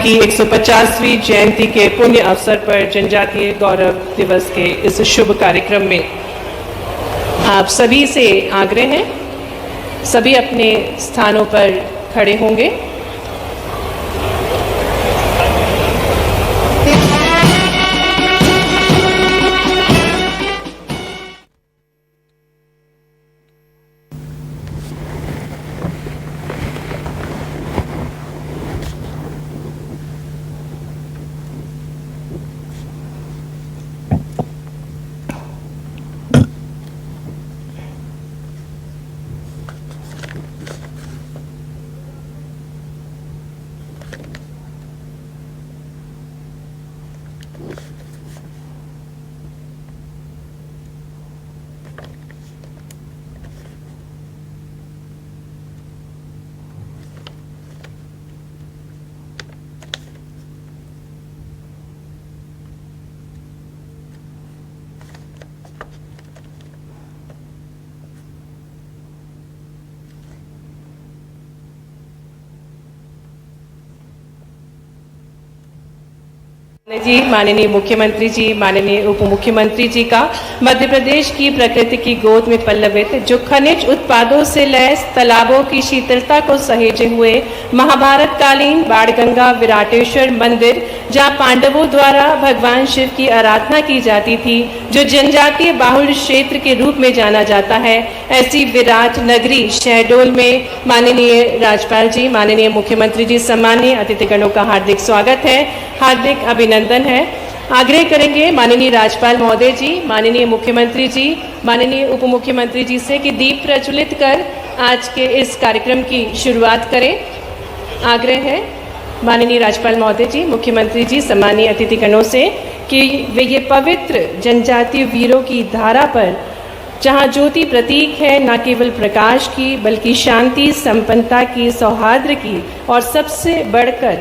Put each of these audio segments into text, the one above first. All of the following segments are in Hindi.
की 150वीं जयंती के पुण्य अवसर पर जनजातीय गौरव दिवस के इस शुभ कार्यक्रम में आप सभी से आग्रह है, सभी अपने स्थानों पर खड़े होंगे। जी, माननीय मुख्यमंत्री जी, माननीय उप मुख्यमंत्री जी का मध्य प्रदेश की प्रकृति की गोद में पल्लवित जो खनिज उत्पादों से लैस तालाबों की शीतलता को सहेजे हुए महाभारत कालीन बाणगंगा विराटेश्वर मंदिर, जहां पांडवों द्वारा भगवान शिव की आराधना की जाती थी, जो जनजातीय बाहुल्य क्षेत्र के रूप में जाना जाता है, ऐसी विराट नगरी शहडोल में माननीय राज्यपाल जी, माननीय मुख्यमंत्री जी, सम्मानीय अतिथिगणों का हार्दिक स्वागत है, हार्दिक अभिनंदन है। आग्रह करेंगे माननीय राज्यपाल महोदय जी, माननीय मुख्यमंत्री जी, माननीय उप मुख्यमंत्री जी से कि दीप प्रज्वलित कर आज के इस कार्यक्रम की शुरुआत करें। आग्रह है माननीय राज्यपाल महोदय जी, मुख्यमंत्री जी, सम्मानीय अतिथिगणों से कि वे ये पवित्र जनजातीय वीरों की धारा पर, जहाँ ज्योति प्रतीक है न केवल प्रकाश की बल्कि शांति, संपन्नता की, सौहार्द की और सबसे बढ़कर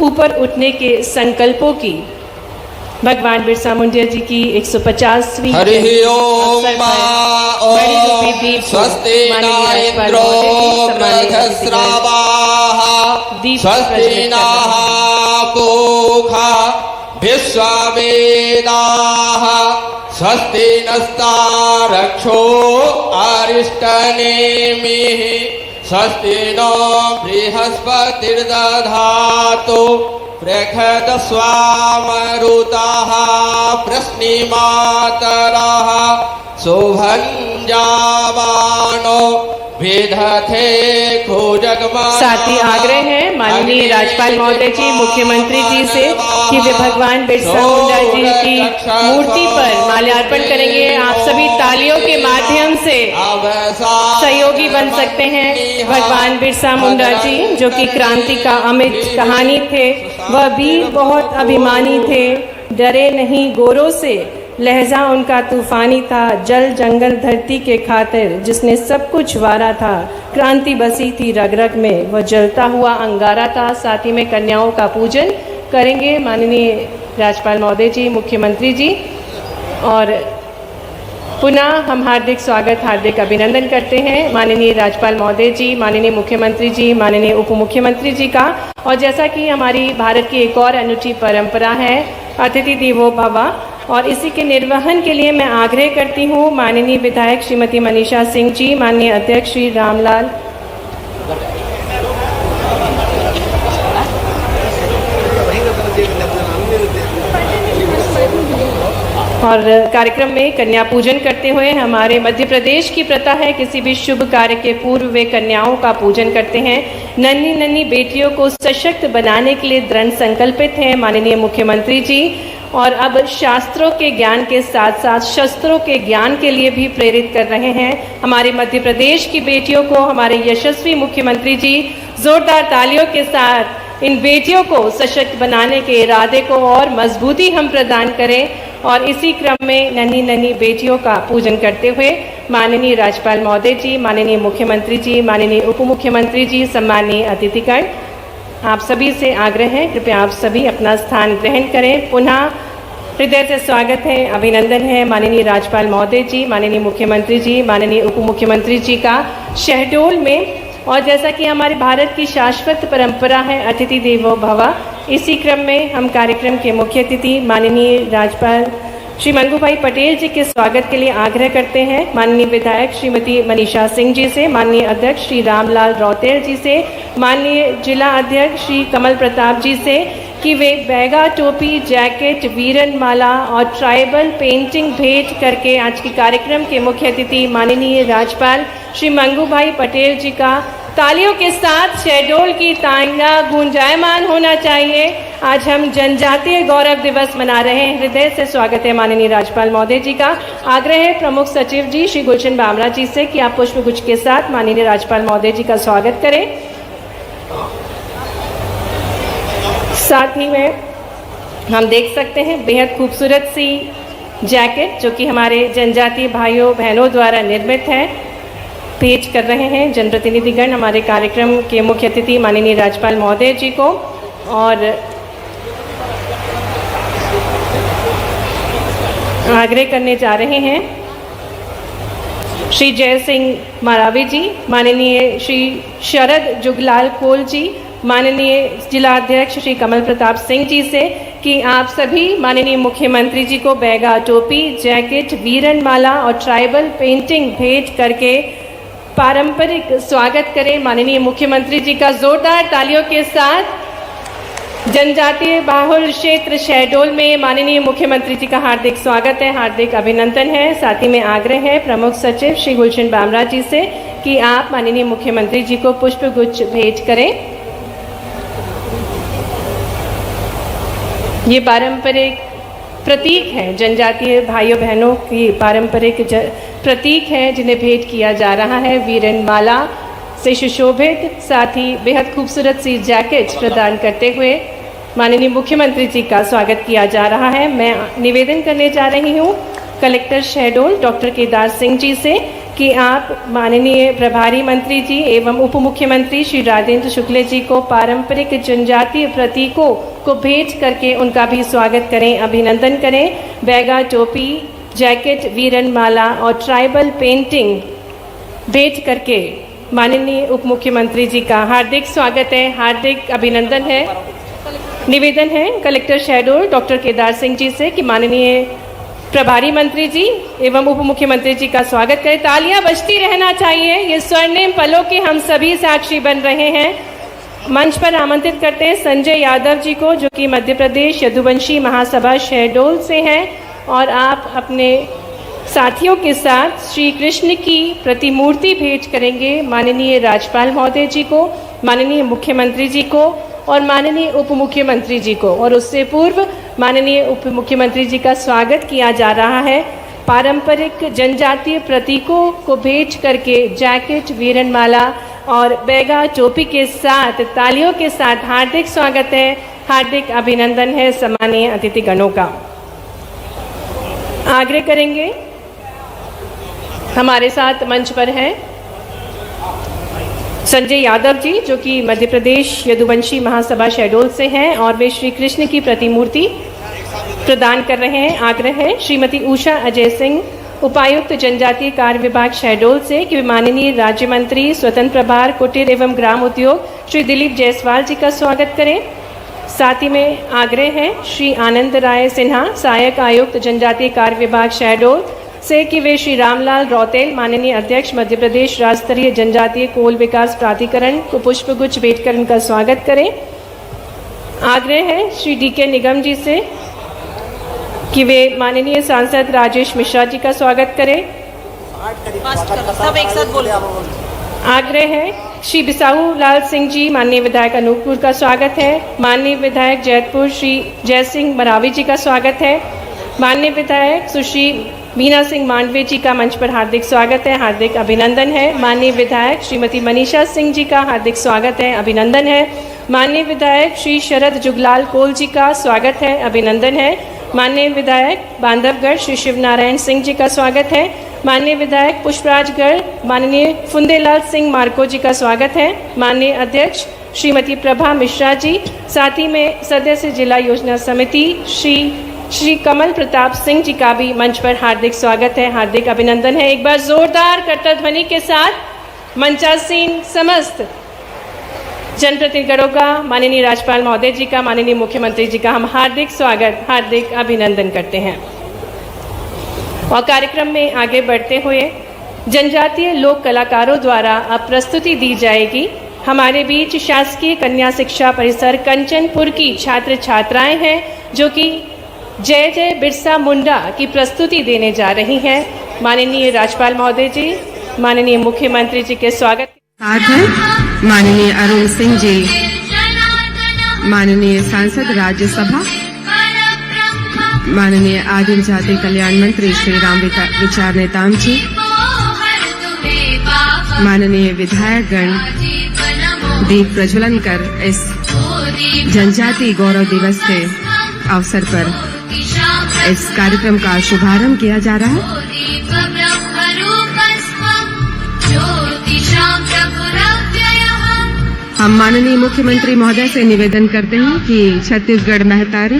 ऊपर उठने के संकल्पों की, भगवान बिरसा मुंडा जी की 150वीं हरि ओम स्वस्ति न इंद्रो बृहस्रवाः स्वस्ति नः पूषा विश्ववेदाः स्वस्ति नस्तारक्षो अरिष्टनेमिः स्वस्ति नो बृहस्पतिर्दधातु प्रखदस्वामरुताः प्रश्निमातरः शुभञ्जावानो विदधते खोजगमा। साथ ही आग्रह है माननीय राज्यपाल महोदय जी, मुख्यमंत्री जी से कि वे भगवान बिरसा मुंडा जी की मूर्ति पर माल्यार्पण करेंगे। आप सभी तालियों के माध्यम से सहयोगी बन सकते हैं। भगवान बिरसा मुंडा जी जो कि क्रांति का अमिट कहानी थे, वह वीर बहुत अभिमानी थे, डरे नहीं गोरों से, लहजा उनका तूफानी था, जल जंगल धरती के खातिर जिसने सब कुछ वारा था, क्रांति बसी थी रग रग में, वह जलता हुआ अंगारा था। साथ ही में कन्याओं का पूजन करेंगे माननीय राज्यपाल महोदय जी, मुख्यमंत्री जी, और पुनः हम हार्दिक स्वागत, हार्दिक अभिनंदन करते हैं माननीय राज्यपाल महोदय जी, माननीय मुख्यमंत्री जी, माननीय उप मुख्यमंत्री जी का। और जैसा कि हमारी भारत की एक और अनूठी परंपरा है अतिथि देवो भव, और इसी के निर्वहन के लिए मैं आग्रह करती हूँ माननीय विधायक श्रीमती मनीषा सिंह जी, माननीय अध्यक्ष श्री रामलाल और कार्यक्रम में कन्या पूजन करते हुए, हमारे मध्य प्रदेश की प्रथा है किसी भी शुभ कार्य के पूर्व वे कन्याओं का पूजन करते हैं। नन्ही नन्ही बेटियों को सशक्त बनाने के लिए दृढ़ संकल्पित हैं माननीय मुख्यमंत्री जी, और अब शास्त्रों के ज्ञान के साथ साथ शस्त्रों के ज्ञान के लिए भी प्रेरित कर रहे हैं। हमारे मध्य प्रदेश की बेटियों को हमारे यशस्वी मुख्यमंत्री जी जोरदार तालियों के साथ इन बेटियों को सशक्त बनाने के इरादे को और मजबूती हम प्रदान करें। और इसी क्रम में नन्ही नन्ही बेटियों का पूजन करते हुए माननीय राज्यपाल महोदय जी, माननीय मुख्यमंत्री जी, माननीय उप मुख्यमंत्री जी, सम्मानीय अतिथिगण, आप सभी से आग्रह है कृपया आप सभी अपना स्थान ग्रहण करें। पुनः हृदय से स्वागत है, अभिनंदन है माननीय राज्यपाल महोदय जी, माननीय मुख्यमंत्री जी, माननीय उप मुख्यमंत्री जी का शहडोल में। और जैसा कि हमारे भारत की शाश्वत परंपरा है अतिथि देवो भव, इसी क्रम में हम कार्यक्रम के मुख्य अतिथि माननीय राज्यपाल श्री मंगू भाई पटेल जी के स्वागत के लिए आग्रह करते हैं। माननीय विधायक श्रीमती मनीषा सिंह जी से, माननीय अध्यक्ष श्री रामलाल रौतेल जी से, माननीय जिला अध्यक्ष श्री कमल प्रताप जी से कि वे बैगा, टोपी, जैकेट, वीरन माला और ट्राइबल पेंटिंग भेंट करके आज के कार्यक्रम के मुख्य अतिथि माननीय राज्यपाल श्री मंगू भाई पटेल जी का तालियों के साथ शहडोल की तांगा गुंजायमान होना चाहिए। आज हम जनजातीय गौरव दिवस मना रहे हैं। हृदय से स्वागत है माननीय राज्यपाल महोदय जी का। आग्रह है प्रमुख सचिव जी श्री गुलशन बामरा जी से कि आप पुष्पगुच्छ के साथ माननीय राज्यपाल महोदय जी का स्वागत करें। साथ ही में हम देख सकते हैं बेहद खूबसूरत सी जैकेट जो कि हमारे जनजातीय भाइयों बहनों द्वारा निर्मित है, पेश कर रहे हैं जनप्रतिनिधिगण हमारे कार्यक्रम के मुख्य अतिथि माननीय राज्यपाल महोदय जी को। और आग्रह करने जा रहे हैं श्री जय सिंह मारावी जी, माननीय श्री शरद जुगलाल कोल जी, माननीय जिला अध्यक्ष श्री कमल प्रताप सिंह जी से कि आप सभी माननीय मुख्यमंत्री जी को बैगा, टोपी, जैकेट, वीरन माला और ट्राइबल पेंटिंग भेंट करके पारंपरिक स्वागत करें। माननीय मुख्यमंत्री जी का जोरदार तालियों के साथ जनजातीय बाहुल क्षेत्र शहडोल में माननीय मुख्यमंत्री जी का हार्दिक स्वागत है, हार्दिक अभिनंदन है। साथ ही में आग्रह है प्रमुख सचिव श्री गुलशन बामरा जी से कि आप माननीय मुख्यमंत्री जी को पुष्पगुच्छ भेंट करें। ये पारंपरिक प्रतीक है, जनजातीय भाइयों बहनों की पारंपरिक प्रतीक है जिन्हें भेंट किया जा रहा है। वीरन माला से सुशोभित, साथ ही बेहद खूबसूरत सी जैकेट प्रदान करते हुए माननीय मुख्यमंत्री जी का स्वागत किया जा रहा है। मैं निवेदन करने जा रही हूँ कलेक्टर शहडोल डॉक्टर केदार सिंह जी से कि आप माननीय प्रभारी मंत्री जी एवं उप मुख्यमंत्री श्री राजेंद्र शुक्ल जी को पारंपरिक जनजातीय प्रतीकों को भेंट करके उनका भी स्वागत करें, अभिनंदन करें। बैगा, टोपी, जैकेट, वीरन माला और ट्राइबल पेंटिंग भेंट करके माननीय उप मुख्यमंत्री जी का हार्दिक स्वागत है, हार्दिक अभिनंदन है। निवेदन है कलेक्टर शहडोल डॉक्टर केदार सिंह जी से कि माननीय प्रभारी मंत्री जी एवं उप मुख्यमंत्री जी का स्वागत करें। तालियां बजती रहना चाहिए, ये स्वर्णिम पलों के हम सभी साक्षी बन रहे हैं। मंच पर आमंत्रित करते हैं संजय यादव जी को जो कि मध्य प्रदेश यदुवंशी महासभा शहडोल से हैं और आप अपने साथियों के साथ श्री कृष्ण की प्रतिमूर्ति भेंट करेंगे माननीय राज्यपाल महोदय जी को, माननीय मुख्यमंत्री जी को और माननीय उप मुख्यमंत्री जी को। और उससे पूर्व माननीय उप मुख्यमंत्री जी का स्वागत किया जा रहा है पारंपरिक जनजातीय प्रतीकों को भेंट करके जैकेट, वीरन माला और बैगा, टोपी के साथ तालियों के साथ हार्दिक स्वागत है, हार्दिक अभिनंदन है सम्मानीय अतिथिगणों का। आग्रह करेंगे हमारे साथ मंच पर हैं संजय यादव जी जो कि मध्य प्रदेश यदुवंशी महासभा शहडोल से हैं और वे श्री कृष्ण की प्रतिमूर्ति प्रदान कर रहे हैं। आग्रह है श्रीमती उषा अजय सिंह, उपायुक्त जनजातीय कार्य विभाग शहडोल से कि माननीय राज्य मंत्री स्वतंत्र प्रभार कुटीर एवं ग्राम उद्योग श्री दिलीप जायसवाल जी का स्वागत करें। साथ ही में आग्रह है श्री आनंद राय सिन्हा, सहायक आयुक्त जनजातीय कार्य विभाग शहडोल से कि वे श्री रामलाल रौतेल, माननीय अध्यक्ष मध्य प्रदेश राज्य स्तरीय जनजातीय कोल विकास प्राधिकरण को पुष्पगुच्छ भेंट कर उनका स्वागत करें। आग्रह है श्री DK निगम जी से कि वे माननीय सांसद राजेश मिश्रा जी का स्वागत करें। सब एक साथ बोले। आग्रह है श्री बिसाहू लाल सिंह जी, माननीय विधायक अनूपपुर का स्वागत है। माननीय विधायक जैतपुर श्री जय सिंह मरावी जी का स्वागत है। माननीय विधायक सुश्री मीना सिंह मांडवे जी का मंच पर हार्दिक स्वागत है, हार्दिक अभिनंदन है। माननीय विधायक श्रीमती मनीषा सिंह जी का हार्दिक स्वागत है, अभिनंदन है। माननीय विधायक श्री शरद जुगलाल कोल जी का स्वागत है, अभिनंदन है। माननीय विधायक बांधवगढ़ श्री शिवनारायण सिंह जी का स्वागत है। माननीय विधायक पुष्पराजगढ़ माननीय फुंदेलाल सिंह मार्को जी का स्वागत है। माननीय अध्यक्ष श्रीमती प्रभा मिश्रा जी, साथ ही में सदस्य जिला योजना समिति श्री कमल प्रताप सिंह जी का भी मंच पर हार्दिक स्वागत है, हार्दिक अभिनंदन है। एक बार जोरदार करतल ध्वनि के साथ मंचासीन समस्त जनप्रतिनिधिगणों का, माननीय राज्यपाल महोदय जी का, माननीय मुख्यमंत्री जी का हम हार्दिक स्वागत, हार्दिक अभिनंदन करते हैं। और कार्यक्रम में आगे बढ़ते हुए जनजातीय लोक कलाकारों द्वारा अब प्रस्तुति दी जाएगी। हमारे बीच शासकीय कन्या शिक्षा परिसर कंचनपुर की छात्र छात्राएं हैं जो कि जय जय बिरसा मुंडा की प्रस्तुति देने जा रही हैं। माननीय राज्यपाल महोदय जी, माननीय मुख्यमंत्री जी के स्वागत साथ हैं माननीय अरुण सिंह जी, माननीय सांसद राज्यसभा, माननीय आदिम जाति कल्याण मंत्री श्री राम विचार नेताम जी, माननीय विधायकगण दीप प्रज्वलन कर इस जनजाति गौरव दिवस के अवसर पर इस कार्यक्रम का शुभारंभ किया जा रहा है। हम माननीय मुख्यमंत्री महोदय से निवेदन करते हैं कि छत्तीसगढ़ महतारी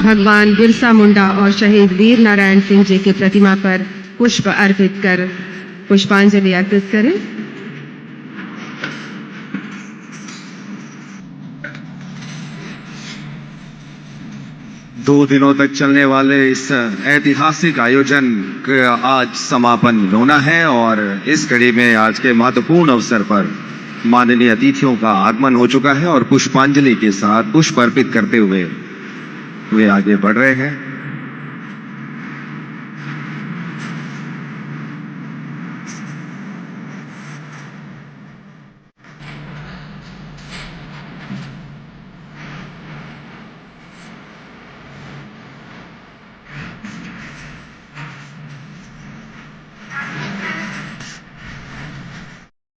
भगवान बिरसा मुंडा और शहीद वीर नारायण सिंह जी की प्रतिमा पर पुष्प अर्पित कर पुष्पांजलि अर्पित करें। दो दिनों तक चलने वाले इस ऐतिहासिक आयोजन का आज समापन होना है और इस कड़ी में आज के महत्वपूर्ण अवसर पर माननीय अतिथियों का आगमन हो चुका है और पुष्पांजलि के साथ पुष्प अर्पित करते हुए वे आगे बढ़ रहे हैं।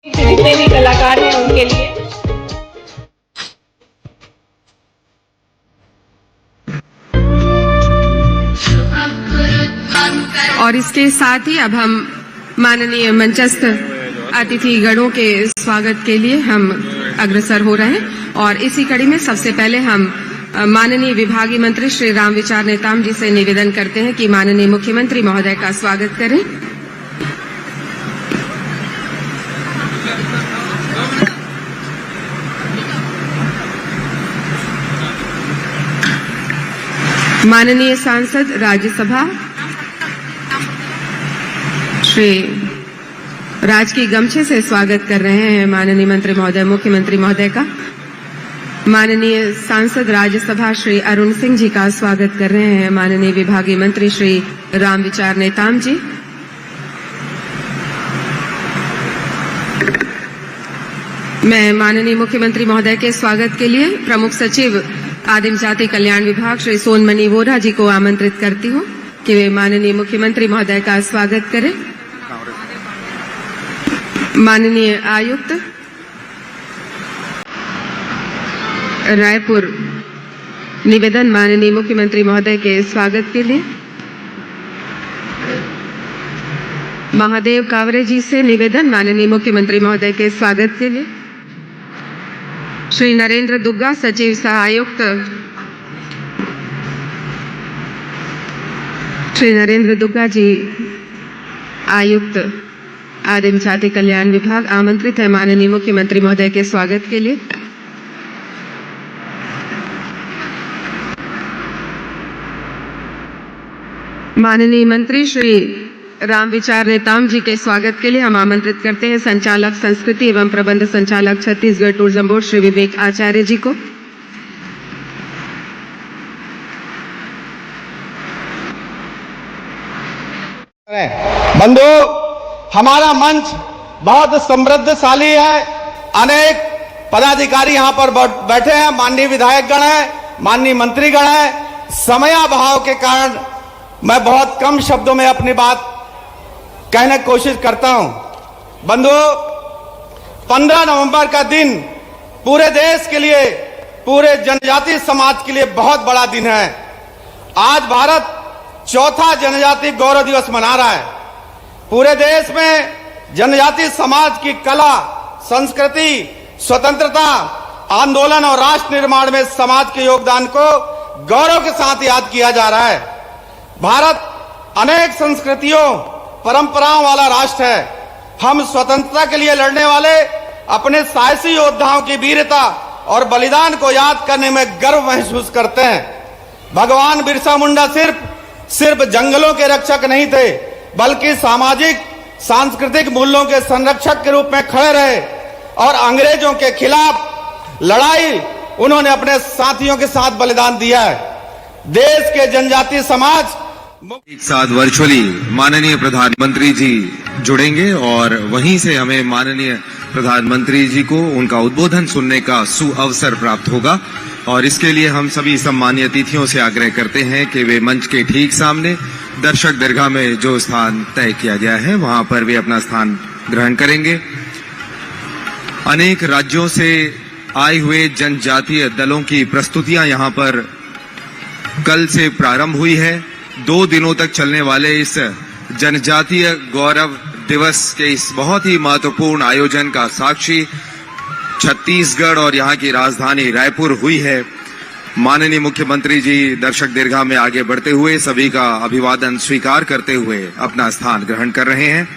जितने भी कलाकार हैं उनके लिए और इसके साथ ही अब हम माननीय मंचस्थ अतिथिगणों के स्वागत के लिए हम अग्रसर हो रहे हैं और इसी कड़ी में सबसे पहले हम माननीय विभागीय मंत्री श्री राम विचार नेताम जी से निवेदन करते हैं कि माननीय मुख्यमंत्री महोदय का स्वागत करें। माननीय सांसद राज्यसभा श्री राजकीय गमछे से स्वागत कर रहे हैं माननीय मंत्री महोदय, मुख्यमंत्री महोदय का। माननीय सांसद राज्यसभा श्री अरुण सिंह जी का स्वागत कर रहे हैं माननीय विभागीय मंत्री श्री राम विचार नेताम जी। मैं माननीय मुख्यमंत्री महोदय के स्वागत के लिए प्रमुख सचिव आदिम जाति कल्याण विभाग श्री सोनमणि वोरा जी को आमंत्रित करती हूँ कि वे माननीय मुख्यमंत्री महोदय का स्वागत करें। माननीय आयुक्त रायपुर निवेदन माननीय मुख्यमंत्री महोदय के स्वागत के लिए। महादेव कावरे जी से निवेदन माननीय मुख्यमंत्री महोदय के स्वागत के लिए। श्री नरेंद्र दुग्गा सचिव सहायुक्त श्री नरेंद्र दुग्गा जी आयुक्त आदिम जाति कल्याण विभाग आमंत्रित है माननीय मुख्यमंत्री महोदय के स्वागत के लिए। माननीय मंत्री श्री राम विचार नेताम जी के स्वागत के लिए हम आमंत्रित करते हैं संचालक संस्कृति एवं प्रबंध संचालक छत्तीसगढ़ टूरिज्म बोर्ड श्री विवेक आचार्य जी को। बंधु, हमारा मंच बहुत समृद्धशाली है। अनेक पदाधिकारी यहाँ पर बैठे हैं, माननीय विधायकगण हैं, माननीय मंत्रीगण हैं। समयाभाव के कारण मैं बहुत कम शब्दों में अपनी बात कहने की कोशिश करता हूं। बंधु, 15 नवंबर का दिन पूरे देश के लिए, पूरे जनजातीय समाज के लिए बहुत बड़ा दिन है। आज भारत चौथा जनजातीय गौरव दिवस मना रहा है। पूरे देश में जनजातीय समाज की कला, संस्कृति, स्वतंत्रता आंदोलन और राष्ट्र निर्माण में समाज के योगदान को गौरव के साथ याद किया जा रहा है। भारत अनेक संस्कृतियों, परंपराओं वाला राष्ट्र है। हम स्वतंत्रता के लिए लड़ने वाले अपने साहसी योद्धाओं की वीरता और बलिदान को याद करने में गर्व महसूस करते हैं। भगवान बिरसा मुंडा सिर्फ जंगलों के रक्षक नहीं थे, बल्कि सामाजिक सांस्कृतिक मूल्यों के संरक्षक के रूप में खड़े रहे और अंग्रेजों के खिलाफ लड़ाई उन्होंने अपने साथियों के साथ बलिदान दिया है। देश के जनजातीय समाज एक साथ वर्चुअली माननीय प्रधानमंत्री जी जुड़ेंगे और वहीं से हमें माननीय प्रधानमंत्री जी को उनका उद्बोधन सुनने का सुअवसर प्राप्त होगा। और इसके लिए हम सभी सम्मानीय अतिथियों से आग्रह करते हैं कि वे मंच के ठीक सामने दर्शक दीर्घा में जो स्थान तय किया गया है वहां पर वे अपना स्थान ग्रहण करेंगे। अनेक राज्यों से आए हुए जनजातीय दलों की प्रस्तुतियां यहां पर कल से प्रारंभ हुई है। 2 दिनों तक चलने वाले इस जनजातीय गौरव दिवस के इस बहुत ही महत्वपूर्ण आयोजन का साक्षी छत्तीसगढ़ और यहाँ की राजधानी रायपुर हुई है। माननीय मुख्यमंत्री जी दर्शक दीर्घा में आगे बढ़ते हुए सभी का अभिवादन स्वीकार करते हुए अपना स्थान ग्रहण कर रहे हैं।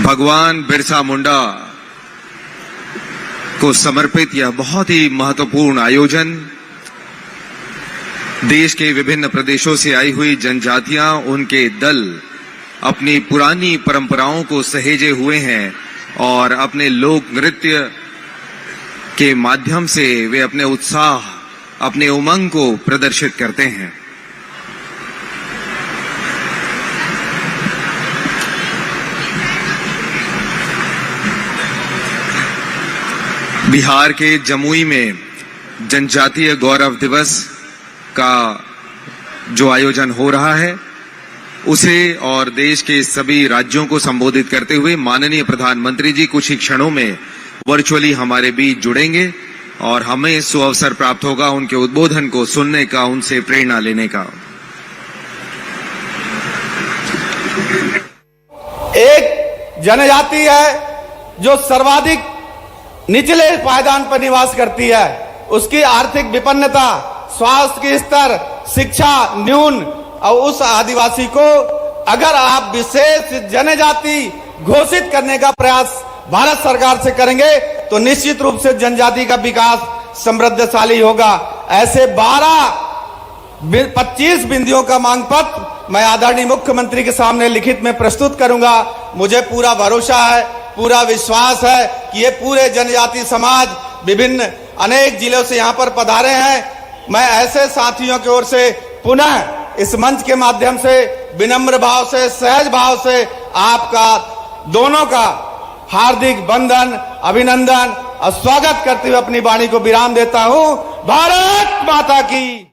भगवान बिरसा मुंडा को समर्पित यह बहुत ही महत्वपूर्ण आयोजन देश के विभिन्न प्रदेशों से आई हुई जनजातियां, उनके दल अपनी पुरानी परंपराओं को सहेजे हुए हैं और अपने लोक नृत्य के माध्यम से वे अपने उत्साह, अपने उमंग को प्रदर्शित करते हैं। बिहार के जमुई में जनजातीय गौरव दिवस का जो आयोजन हो रहा है उसे और देश के सभी राज्यों को संबोधित करते हुए माननीय प्रधानमंत्री जी कुछ ही क्षणों में वर्चुअली हमारे बीच जुड़ेंगे और हमें सुअवसर प्राप्त होगा उनके उद्बोधन को सुनने का, उनसे प्रेरणा लेने का। एक जनजाति है जो सर्वाधिक निचले पायदान पर निवास करती है, उसकी आर्थिक विपन्नता, स्वास्थ्य की स्तर, शिक्षा न्यून, और उस आदिवासी को अगर आप विशेष जनजाति घोषित करने का प्रयास भारत सरकार से करेंगे तो निश्चित रूप से जनजाति का विकास समृद्धशाली होगा। ऐसे 25 बिंदुओं का मांग पत्र मैं आदरणीय मुख्यमंत्री के सामने लिखित में प्रस्तुत करूंगा। मुझे पूरा भरोसा है, पूरा विश्वास है कि ये पूरे जनजाति समाज विभिन्न अनेक जिलों से यहाँ पर पधारे हैं। मैं ऐसे साथियों की ओर से पुनः इस मंच के माध्यम से विनम्र भाव से, सहज भाव से आपका दोनों का हार्दिक वंदन, अभिनंदन और स्वागत करते हुए अपनी वाणी को विराम देता हूं। भारत माता की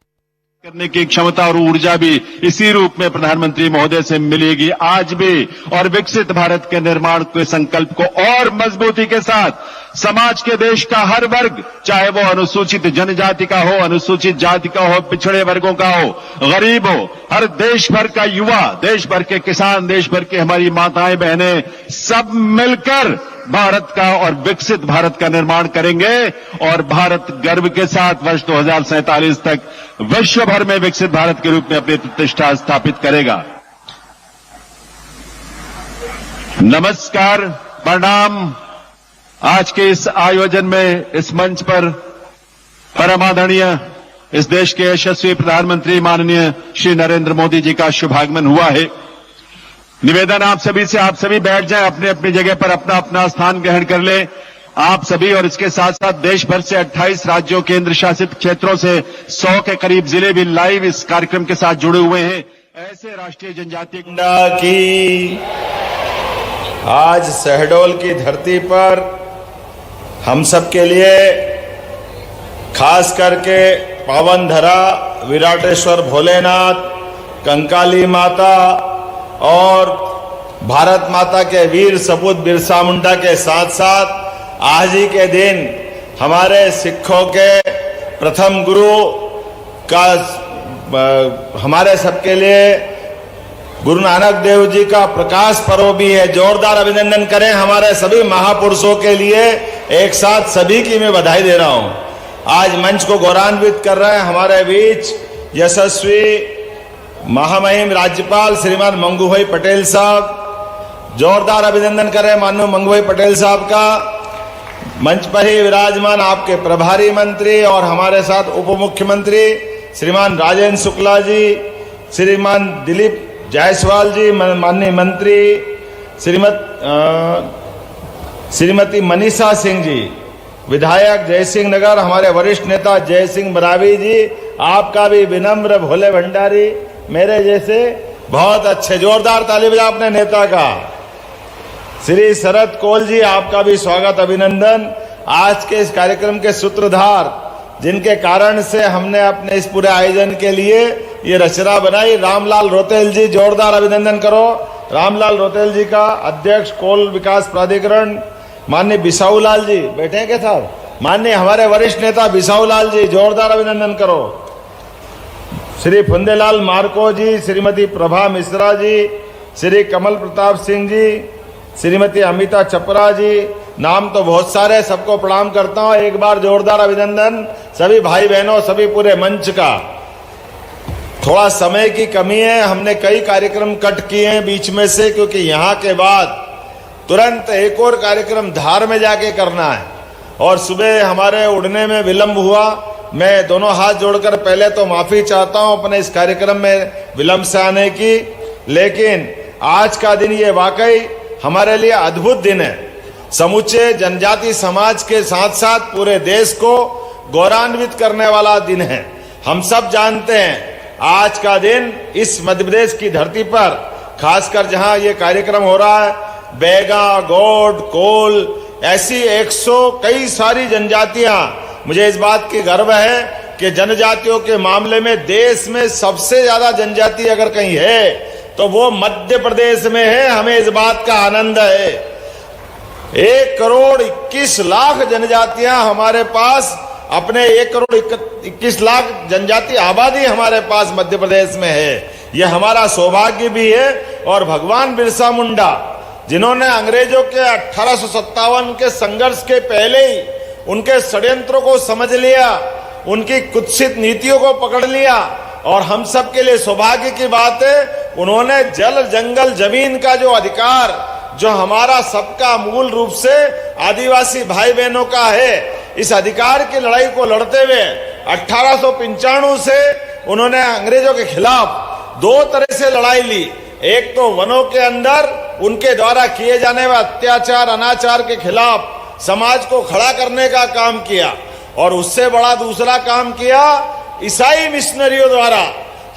करने की क्षमता और ऊर्जा भी इसी रूप में प्रधानमंत्री महोदय से मिलेगी आज भी, और विकसित भारत के निर्माण के संकल्प को और मजबूती के साथ समाज के देश का हर वर्ग, चाहे वो अनुसूचित जनजाति का हो, अनुसूचित जाति का हो, पिछड़े वर्गों का हो, गरीब हो, हर देश भर का युवा, देश भर के किसान, देश भर की हमारी माताएं बहनें सब मिलकर भारत का और विकसित भारत का निर्माण करेंगे और भारत गर्व के साथ वर्ष 2047 तक विश्व भर में विकसित भारत के रूप में अपनी प्रतिष्ठा स्थापित करेगा। नमस्कार, प्रणाम। आज के इस आयोजन में इस मंच पर परम आदरणीय इस देश के यशस्वी प्रधानमंत्री माननीय श्री नरेंद्र मोदी जी का शुभागमन हुआ है। निवेदन आप सभी से, आप सभी बैठ जाएं, अपने अपनी जगह पर अपना अपना स्थान ग्रहण कर लें। आप सभी और इसके साथ साथ देश भर से 28 राज्यों केंद्र शासित क्षेत्रों से 100 के करीब जिले भी लाइव इस कार्यक्रम के साथ जुड़े हुए हैं। ऐसे राष्ट्रीय जनजातीय की आज शहडोल की धरती पर हम सब के लिए खास करके पावन धरा विराटेश्वर भोलेनाथ, कंकाली माता और भारत माता के वीर सपूत बिरसा मुंडा के साथ साथ आज ही के दिन हमारे सिखों के प्रथम गुरु का हमारे सबके लिए गुरु नानक देव जी का प्रकाश पर्व भी है। जोरदार अभिनंदन करें हमारे सभी महापुरुषों के लिए। एक साथ सभी की मैं बधाई दे रहा हूं। आज मंच को गौरवान्वित कर रहे हैं हमारे बीच यशस्वी महामहिम राज्यपाल श्रीमान मंगू भाई पटेल साहब, जोरदार अभिनंदन करें माननीय मंगूभाई पटेल साहब का। मंच पर ही विराजमान आपके प्रभारी मंत्री और हमारे साथ उप मुख्यमंत्री श्रीमान राजेंद्र शुक्ला जी, श्रीमान दिलीप जायसवाल जी, माननीय मंत्री श्रीमती मनीषा सिंह जी, विधायक जयसिंह नगर, हमारे वरिष्ठ नेता जय सिंह बरावी जी, आपका भी विनम्र भोले भंडारी मेरे जैसे बहुत अच्छे, जोरदार ताली बजा अपने नेता का। श्री शरद कोल जी, आपका भी स्वागत अभिनंदन। आज के इस कार्यक्रम के सूत्रधार जिनके कारण से हमने अपने इस पूरे आयोजन के लिए ये रचना बनाई, रामलाल रोतेल जी, जोरदार अभिनंदन करो रामलाल रोतेल जी का। अध्यक्ष कोल विकास प्राधिकरण माननीय बिसाऊ लाल जी, बैठे हैं क्या साहब? माननीय हमारे वरिष्ठ नेता बिसाऊ लाल जी, जोरदार अभिनंदन करो। श्री फुंदेलाल मार्को जी, श्रीमती प्रभा मिश्रा जी, श्री कमल प्रताप सिंह जी, श्रीमती अमिता चपरा जी, नाम तो बहुत सारे, सबको प्रणाम करता हूं। एक बार जोरदार अभिनंदन सभी भाई बहनों, सभी पूरे मंच का। थोड़ा समय की कमी है, हमने कई कार्यक्रम कट किए हैं बीच में से, क्योंकि यहाँ के बाद तुरंत एक और कार्यक्रम धार में जाके करना है और सुबह हमारे उड़ने में विलंब हुआ। मैं दोनों हाथ जोड़कर पहले तो माफी चाहता हूं अपने इस कार्यक्रम में विलंब से आने की, लेकिन आज का दिन ये वाकई हमारे लिए अद्भुत दिन है। समूचे जनजाति समाज के साथ साथ पूरे देश को गौरवान्वित करने वाला दिन है। हम सब जानते हैं आज का दिन इस मध्य प्रदेश की धरती पर, खासकर जहां ये कार्यक्रम हो रहा है, बैगा, गौड़, कोल, ऐसी 100 कई सारी जनजातियां, मुझे इस बात की गर्व है कि जनजातियों के मामले में देश में सबसे ज्यादा जनजाति अगर कहीं है तो वो मध्य प्रदेश में है। हमें इस बात का आनंद है। 1 करोड़ 21 लाख जनजातियां हमारे पास, अपने 1 करोड़ 21 लाख जनजाति आबादी हमारे पास मध्य प्रदेश में है। यह हमारा सौभाग्य भी है। और भगवान बिरसा मुंडा, जिन्होंने अंग्रेजों के 1857 के संघर्ष के पहले ही उनके षड्यंत्रों को समझ लिया, उनकी कुत्सित नीतियों को पकड़ लिया, और हम सब के लिए सौभाग्य की बात है उन्होंने जल, जंगल, जमीन का जो अधिकार, जो हमारा सबका मूल रूप से आदिवासी भाई बहनों का है, इस अधिकार की लड़ाई को लड़ते हुए 1895 से उन्होंने अंग्रेजों के खिलाफ 2 तरह से लड़ाई ली। एक तो वनों के अंदर उनके द्वारा किए जाने वाले अत्याचार, अनाचार के खिलाफ समाज को खड़ा करने का काम किया, और उससे बड़ा दूसरा काम किया ईसाई मिशनरियों द्वारा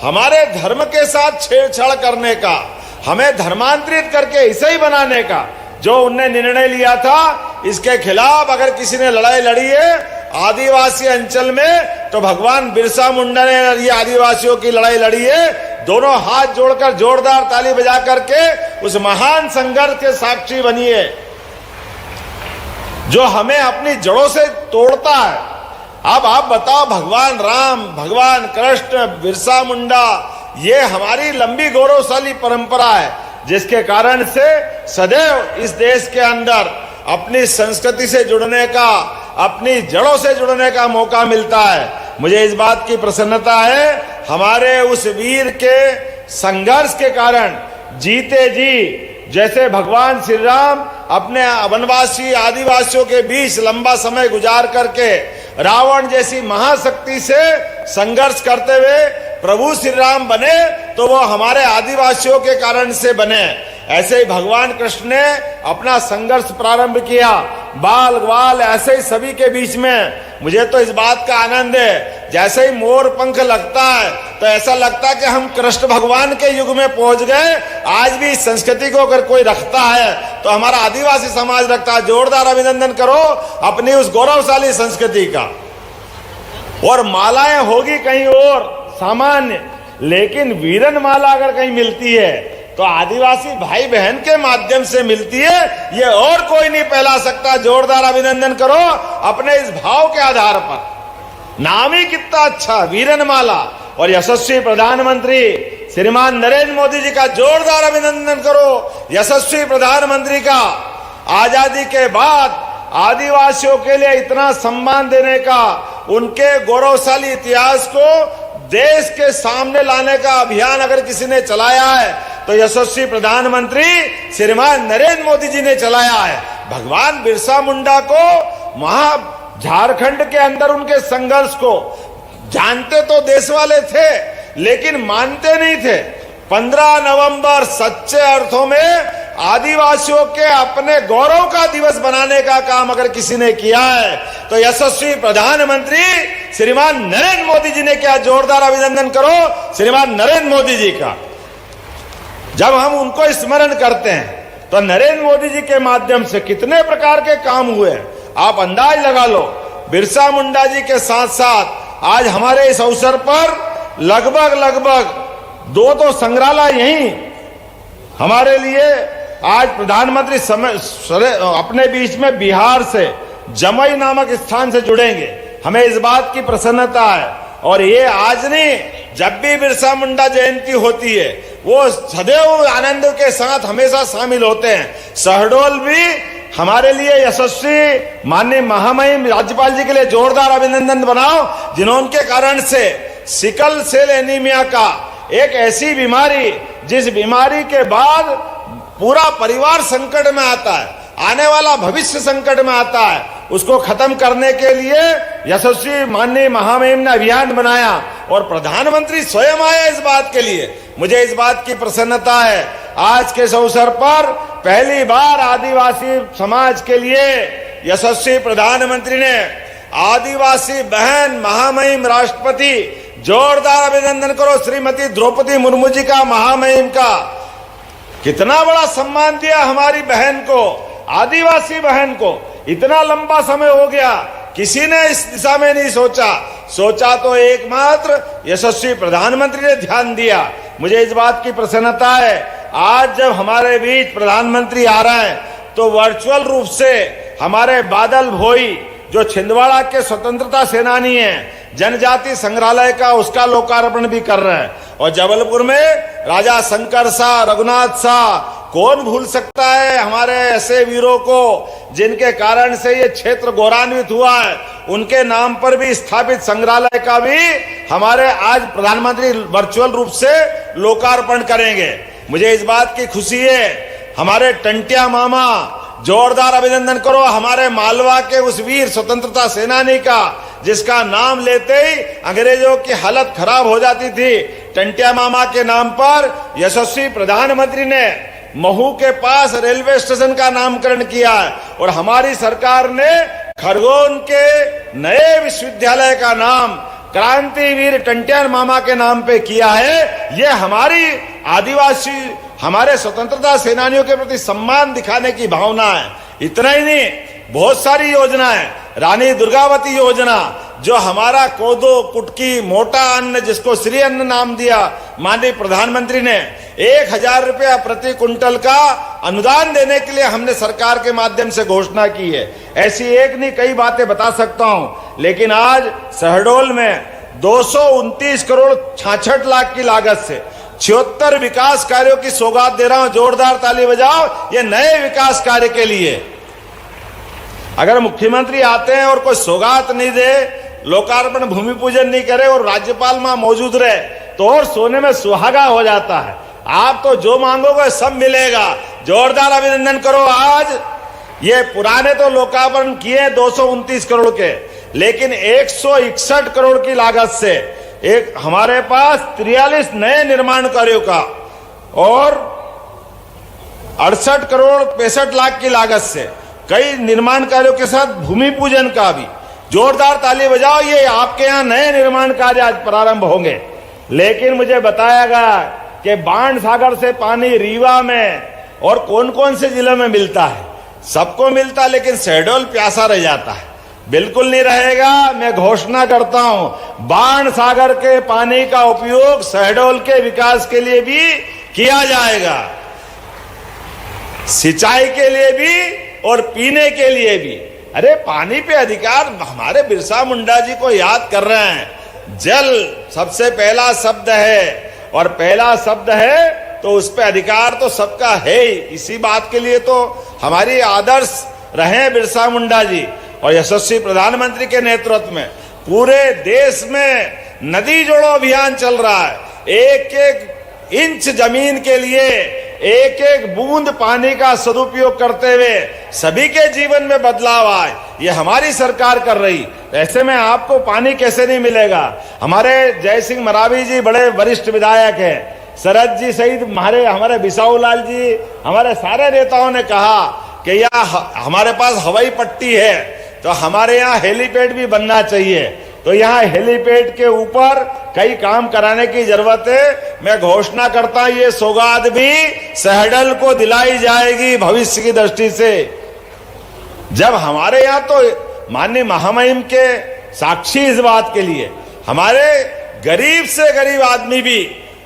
हमारे धर्म के साथ छेड़छाड़ करने का, हमें धर्मांतरित करके ईसाई बनाने का जो उनने निर्णय लिया था। इसके खिलाफ अगर किसी ने लड़ाई लड़ी है आदिवासी अंचल में, तो भगवान बिरसा मुंडा ने ये आदिवासियों की लड़ाई लड़ी है। दोनों हाथ जोड़कर जोरदार ताली बजा करके उस महान संघर्ष के साक्षी बनिए जो हमें अपनी जड़ों से तोड़ता है। अब आप बताओ, भगवान राम, भगवान कृष्ण, बिरसा मुंडा, ये हमारी लंबी गौरवशाली परंपरा है, जिसके कारण से सदैव इस देश के अंदर अपनी संस्कृति से जुड़ने का, अपनी जड़ों से जुड़ने का मौका मिलता है। मुझे इस बात की प्रसन्नता है, हमारे उस वीर के संघर्ष के कारण जीते जी, जैसे भगवान श्री राम अपने वनवासी आदिवासियों के बीच लंबा समय गुजार करके रावण जैसी महाशक्ति से संघर्ष करते हुए प्रभु श्री राम बने, तो वो हमारे आदिवासियों के कारण से बने। ऐसे ही भगवान कृष्ण ने अपना संघर्ष प्रारंभ किया, बाल ग्वाल ऐसे ही सभी के बीच में। मुझे तो इस बात का आनंद है, जैसे ही मोर पंख लगता है तो ऐसा लगता है कि हम कृष्ण भगवान के युग में पहुंच गए। आज भी इस संस्कृति को अगर कोई रखता है तो हमारा आदिवासी समाज रखता है। जोरदार अभिनंदन करो अपनी उस गौरवशाली संस्कृति का। और मालाएं होगी कहीं और सामान्य, लेकिन वीरन माला अगर कहीं मिलती है तो आदिवासी भाई बहन के माध्यम से मिलती है, ये और कोई नहीं फैला सकता। जोरदार अभिनंदन करो अपने इस भाव के आधार पर। नाम ही कितना अच्छा, वीरन माला। और यशस्वी प्रधानमंत्री श्रीमान नरेंद्र मोदी जी का जोरदार अभिनंदन करो, यशस्वी प्रधानमंत्री का। आजादी के बाद आदिवासियों के लिए इतना सम्मान देने का, उनके गौरवशाली इतिहास को देश के सामने लाने का अभियान अगर किसी ने चलाया है तो यशस्वी प्रधानमंत्री श्रीमान नरेंद्र मोदी जी ने चलाया है। भगवान बिरसा मुंडा को झारखंड के अंदर उनके संघर्ष को जानते तो देश वाले थे, लेकिन मानते नहीं थे। 15 नवंबर सच्चे अर्थों में आदिवासियों के अपने गौरव का दिवस बनाने का काम अगर किसी ने किया है तो यशस्वी प्रधानमंत्री श्रीमान नरेंद्र मोदी जी ने किया। जोरदार अभिनंदन करो श्रीमान नरेंद्र मोदी जी का। जब हम उनको स्मरण करते हैं तो नरेंद्र मोदी जी के माध्यम से कितने प्रकार के काम हुए, आप अंदाज लगा लो। बिरसा मुंडा जी के साथ साथ आज हमारे इस अवसर पर लगभग 2 संग्रहालय यही हमारे लिए आज प्रधानमंत्री अपने बीच में बिहार से जमई नामक स्थान से जुड़ेंगे। हमें इस बात की प्रसन्नता है। और ये आज नहीं, जब भी बिरसा मुंडा जयंती होती है वो सदैव आनंद के साथ हमेशा शामिल होते हैं। शहडोल भी हमारे लिए यशस्वी माननीय महामहिम राज्यपाल जी के लिए जोरदार अभिनंदन बनाओ, जिन्होंने कारण से सिकल सेल एनीमिया का एक ऐसी बीमारी, जिस बीमारी के बाद पूरा परिवार संकट में आता है, आने वाला भविष्य संकट में आता है, उसको खत्म करने के लिए यशस्वी माननीय महामहिम ने अभियान बनाया और प्रधानमंत्री स्वयं आए इस बात के लिए। मुझे इस बात की प्रसन्नता है आज के इस अवसर पर पहली बार आदिवासी समाज के लिए यशस्वी प्रधानमंत्री ने आदिवासी बहन महामहिम राष्ट्रपति, जोरदार अभिनंदन करो श्रीमती द्रौपदी मुर्मू जी का, महामहिम का। कितना बड़ा सम्मान दिया हमारी बहन को, आदिवासी बहन को। इतना लंबा समय हो गया, किसी ने इस दिशा में नहीं सोचा तो एकमात्र यशस्वी प्रधानमंत्री ने ध्यान दिया। मुझे इस बात की प्रसन्नता है आज जब हमारे बीच प्रधानमंत्री आ रहे हैं तो वर्चुअल रूप से हमारे बादल भोई जो छिंदवाड़ा के स्वतंत्रता सेनानी हैं, जनजाति संग्रहालय का उसका लोकार्पण भी कर रहे हैं। और जबलपुर में राजा शंकर शाह, रघुनाथ शाह, कौन भूल सकता है हमारे ऐसे वीरों को जिनके कारण से ये क्षेत्र गौरवान्वित हुआ है। उनके नाम पर भी स्थापित संग्रहालय का भी हमारे आज प्रधानमंत्री वर्चुअल रूप से लोकार्पण करेंगे। मुझे इस बात की खुशी है हमारे टंटिया मामा, जोरदार अभिनंदन करो हमारे मालवा के उस वीर स्वतंत्रता सेनानी का, जिसका नाम लेते ही अंग्रेजों की हालत खराब हो जाती थी। टंटिया मामा के नाम पर यशस्वी प्रधानमंत्री ने महू के पास रेलवे स्टेशन का नामकरण किया है और हमारी सरकार ने खरगोन के नए विश्वविद्यालय का नाम क्रांतिवीर टंटिया मामा के नाम पे किया है। ये हमारी आदिवासी, हमारे स्वतंत्रता सेनानियों के प्रति सम्मान दिखाने की भावना है। इतना ही नहीं, बहुत सारी योजनाएं, रानी दुर्गावती योजना जो हमारा कोदो, कुटकी, मोटा अन्न, जिसको श्री अन्न नाम दिया माननीय प्रधानमंत्री ने, 1000 रुपया प्रति कुंटल का अनुदान देने के लिए हमने सरकार के माध्यम से घोषणा की है। ऐसी एक नहीं कई बातें बता सकता हूं, लेकिन आज शहडोल में 229 करोड़ 66 लाख की लागत से 76 विकास कार्यों की सौगात दे रहा हूं। जोरदार ताली बजाओ ये नए विकास कार्य के लिए। अगर मुख्यमंत्री आते हैं और कोई सौगात नहीं दे, लोकार्पण भूमि पूजन नहीं करे और राज्यपाल वहां मौजूद रहे तो और सोने में सुहागा हो जाता है। आप तो जो मांगोगे सब मिलेगा। जोरदार अभिनंदन करो। आज ये पुराने तो लोकार्पण किए 229 करोड़ के, लेकिन 161 करोड़ की लागत से एक हमारे पास 43 नए निर्माण कार्यों का और 68 करोड़ 65 लाख की लागत से कई निर्माण कार्यों के साथ भूमि पूजन का भी। जोरदार ताली बजाओ। ये आपके यहाँ नए निर्माण कार्य आज प्रारंभ होंगे। लेकिन मुझे बताया गया कि बाण सागर से पानी रीवा में और कौन कौन से जिलों में मिलता है, सबको मिलता, लेकिन शहडोल प्यासा रह जाता है। बिल्कुल नहीं रहेगा। मैं घोषणा करता हूं बाण सागर के पानी का उपयोग शहडोल के विकास के लिए भी किया जाएगा, सिंचाई के लिए भी और पीने के लिए भी। अरे पानी पे अधिकार, हमारे बिरसा मुंडा जी को याद कर रहे हैं। जल सबसे पहला शब्द है और पहला शब्द है तो उस पे अधिकार तो सबका है ही। इसी बात के लिए तो हमारी आदर्श रहे बिरसा मुंडा जी और यशस्वी प्रधानमंत्री के नेतृत्व में पूरे देश में नदी जोड़ो अभियान चल रहा है। एक एक इंच जमीन के लिए एक एक बूंद पानी का सदुपयोग करते हुए सभी के जीवन में बदलाव आए, ये हमारी सरकार कर रही। ऐसे में आपको पानी कैसे नहीं मिलेगा? हमारे जय सिंह मरावी जी बड़े वरिष्ठ विधायक हैं, शरद जी सहित हमारे बिसाऊ लाल जी, हमारे सारे नेताओं ने कहा कि यहाँ हमारे पास हवाई पट्टी है तो हमारे यहाँ हेलीपैड भी बनना चाहिए। तो यहाँ हेलीपैड के ऊपर कई काम कराने की जरूरत है। मैं घोषणा करता हूं ये सौगात भी सहडल को दिलाई जाएगी भविष्य की दृष्टि से। जब हमारे यहाँ तो माननीय महामहिम के साक्षी इस बात के लिए, हमारे गरीब से गरीब आदमी भी,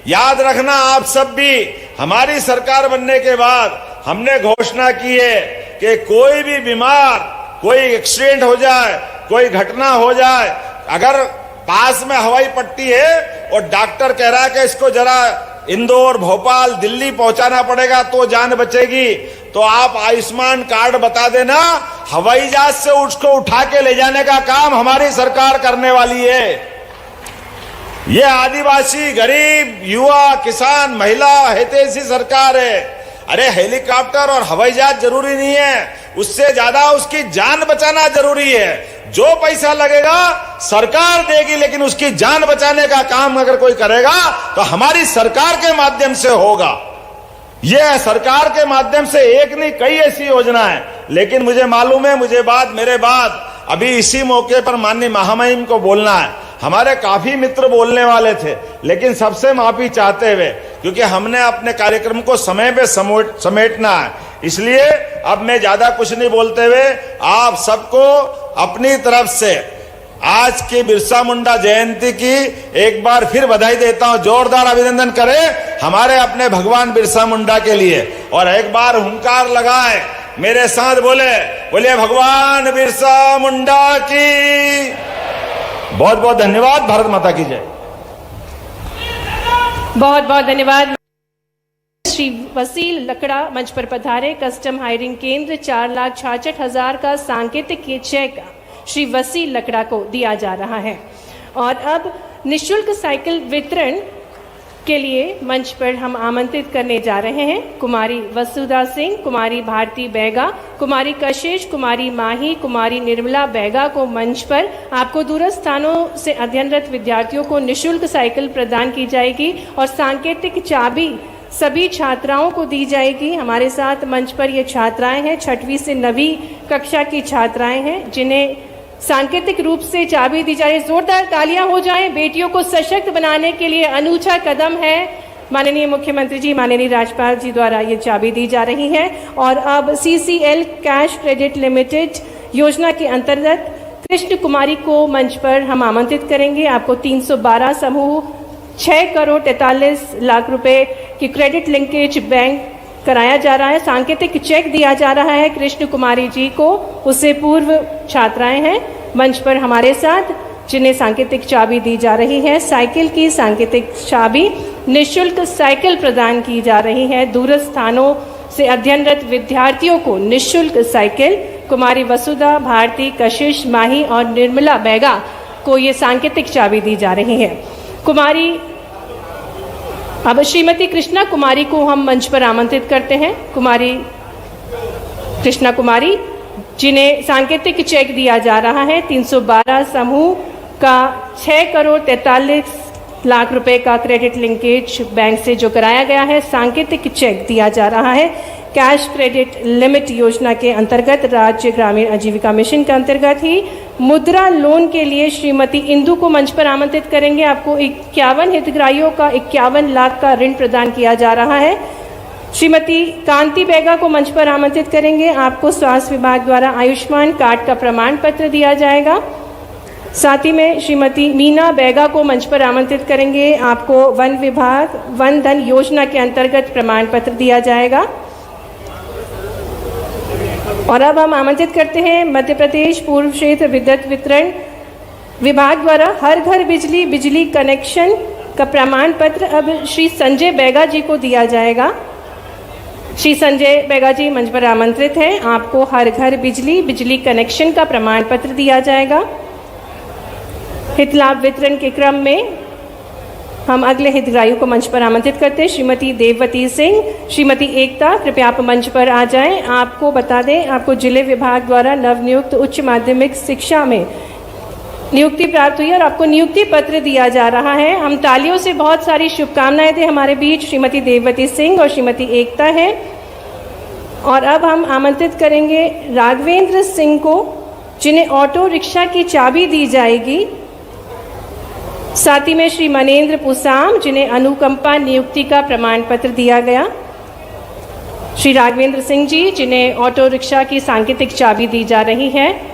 याद रखना आप सब भी, हमारी सरकार बनने के बाद हमने घोषणा की है कि कोई भी बीमार, कोई एक्सीडेंट हो जाए, कोई घटना हो जाए, अगर पास में हवाई पट्टी है और डॉक्टर कह रहा है कि इसको जरा इंदौर, भोपाल, दिल्ली पहुंचाना पड़ेगा तो जान बचेगी, तो आप आयुष्मान कार्ड बता देना, हवाई जहाज से उसको उठा के ले जाने का काम हमारी सरकार करने वाली है। ये आदिवासी, गरीब, युवा, किसान, महिला हितैषी सरकार है। अरे हेलीकॉप्टर और हवाई जहाज जरूरी नहीं है, उससे ज्यादा उसकी जान बचाना जरूरी है। जो पैसा लगेगा सरकार देगी, लेकिन उसकी जान बचाने का काम अगर कोई करेगा तो हमारी सरकार के माध्यम से होगा। यह सरकार के माध्यम से एक नहीं कई ऐसी योजना है। लेकिन मुझे मालूम है, मेरे बाद अभी इसी मौके पर माननीय महामहिम को बोलना है। हमारे काफी मित्र बोलने वाले थे, लेकिन सबसे माफी चाहते हुए, क्योंकि हमने अपने कार्यक्रम को समय पे समेटना है, इसलिए अब मैं ज्यादा कुछ नहीं बोलते हुए आप सबको अपनी तरफ से आज की बिरसा मुंडा जयंती की एक बार फिर बधाई देता हूं। जोरदार अभिनंदन करें हमारे अपने भगवान बिरसा मुंडा के लिए, और एक बार हुंकार लगाए, मेरे साथ बोले भगवान बिरसा मुंडा की। बहुत बहुत धन्यवाद। भारत माता की जय। बहुत बहुत धन्यवाद। श्री वसील लकड़ा मंच पर पधारे। कस्टम हायरिंग केंद्र 4,66,000 का सांकेतिक चेक श्री वसील लकड़ा को दिया जा रहा है। और अब निःशुल्क साइकिल वितरण के लिए मंच पर हम आमंत्रित करने जा रहे हैं कुमारी वसुधा सिंह, कुमारी भारती बैगा, कुमारी कशिश, कुमारी माही, कुमारी निर्मला बैगा को मंच पर। आपको दूरस्थ स्थानों से अध्ययनरत विद्यार्थियों को निःशुल्क साइकिल प्रदान की जाएगी और सांकेतिक चाबी सभी छात्राओं को दी जाएगी। हमारे साथ मंच पर ये छात्राएं हैं, 6वीं से 9वीं कक्षा की छात्राएं हैं, जिन्हें सांकेतिक रूप से चाबी दी जा रही है। जोरदार तालियां हो जाएं। बेटियों को सशक्त बनाने के लिए अनूठा कदम है। माननीय मुख्यमंत्री जी, माननीय राज्यपाल जी द्वारा ये चाबी दी जा रही है। और अब CCL कैश क्रेडिट लिमिटेड योजना के अंतर्गत कृष्ण कुमारी को मंच पर हम आमंत्रित करेंगे। आपको 312 समूह 6 करोड़ 43 लाख रुपए की क्रेडिट लिंकेज बैंक कराया जा रहा है। सांकेतिक चेक दिया जा रहा है कृष्ण कुमारी जी को। उससे पूर्व छात्राएं हैं मंच पर हमारे साथ, जिन्हें सांकेतिक चाबी दी जा रही है। साइकिल की सांकेतिक चाबी, निःशुल्क साइकिल प्रदान की जा रही है। दूरस्थ स्थानों से अध्ययनरत विद्यार्थियों को निःशुल्क साइकिल। कुमारी वसुधा, भारती, कशिश, माही और निर्मला बैगा को ये सांकेतिक चाबी दी जा रही है। अब श्रीमती कृष्णा कुमारी को हम मंच पर आमंत्रित करते हैं। कुमारी कृष्णा कुमारी, जिन्हें सांकेतिक चेक दिया जा रहा है 312 समूह का 6 करोड़ 43 लाख रुपए का क्रेडिट लिंकेज बैंक से जो कराया गया है, सांकेतिक चेक दिया जा रहा है। कैश क्रेडिट लिमिट योजना के अंतर्गत राज्य ग्रामीण आजीविका मिशन के अंतर्गत ही मुद्रा लोन के लिए श्रीमती इंदु को मंच पर आमंत्रित करेंगे। आपको 51 हितग्राहियों का 51 लाख का ऋण प्रदान किया जा रहा है। श्रीमती कांति बैगा को मंच पर आमंत्रित करेंगे। आपको स्वास्थ्य विभाग द्वारा आयुष्मान कार्ड का प्रमाण पत्र दिया जाएगा। साथ ही में श्रीमती मीना बैगा को मंच पर आमंत्रित करेंगे। आपको वन विभाग वन धन योजना के अंतर्गत प्रमाण पत्र दिया जाएगा। और अब हम आमंत्रित करते हैं मध्य प्रदेश पूर्व क्षेत्र विद्युत वितरण विभाग द्वारा हर घर बिजली बिजली कनेक्शन का प्रमाण पत्र अब श्री संजय बैगा जी को दिया जाएगा। श्री संजय बैगा जी मंच पर आमंत्रित हैं। आपको हर घर बिजली बिजली कनेक्शन का प्रमाण पत्र दिया जाएगा। हित लाभ वितरण के क्रम में हम अगले हितग्राहियों को मंच पर आमंत्रित करते हैं। श्रीमती देववती सिंह, श्रीमती एकता, कृपया आप मंच पर आ जाएं। आपको बता दें, आपको जिले विभाग द्वारा नवनियुक्त उच्च माध्यमिक शिक्षा में नियुक्ति प्राप्त हुई है और आपको नियुक्ति पत्र दिया जा रहा है। हम तालियों से बहुत सारी शुभकामनाएं दें। हमारे बीच श्रीमती देववती सिंह और श्रीमती एकता है। और अब हम आमंत्रित करेंगे राघवेंद्र सिंह को, जिन्हें ऑटो रिक्शा की चाबी दी जाएगी। साथ ही में श्री मनेंद्र पुसाम, जिन्हें अनुकंपा नियुक्ति का प्रमाण पत्र दिया गया। श्री राघवेंद्र सिंह जी, जिन्हें ऑटो रिक्शा की सांकेतिक चाबी दी जा रही है।